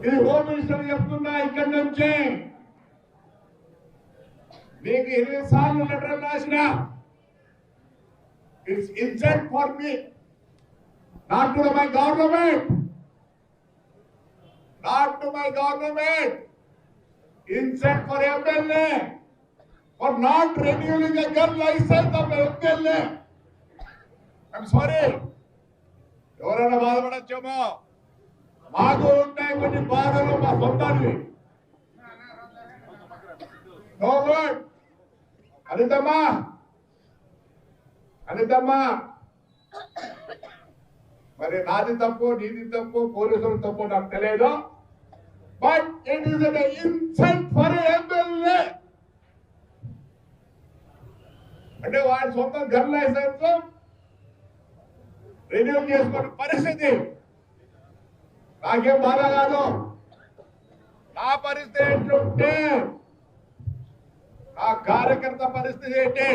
ఇది home minister చెప్తున్నా ఇక్కడి నుంచి. మీకు 20 సార్లు లెటర్ రాసిన. It's insult for me, not to my government, not to my government. Insult for MLA for not renewing a gun licence of MLA. I'm sorry. ఎవరైనా బాధపడచ్చేమో, మాకు ఉంటాయి కొన్ని బాధలు, మా సొంతాన్ని. No word. అనితమ్మా, అనితమ్మా, మరి నాది తప్పు, నీది తప్పు, పోలీసులు తప్పు నాకు తెలియదు. But it is an insult for MLA. అంటే వాడి సొంత గన్ లైసెన్స్ రెన్యూ చేసుకునే పరిస్థితి. నాకేం బాధ కాదు. నా పరిస్థితి ఏంటంటే, నా కార్యకర్త పరిస్థితి ఏంటి?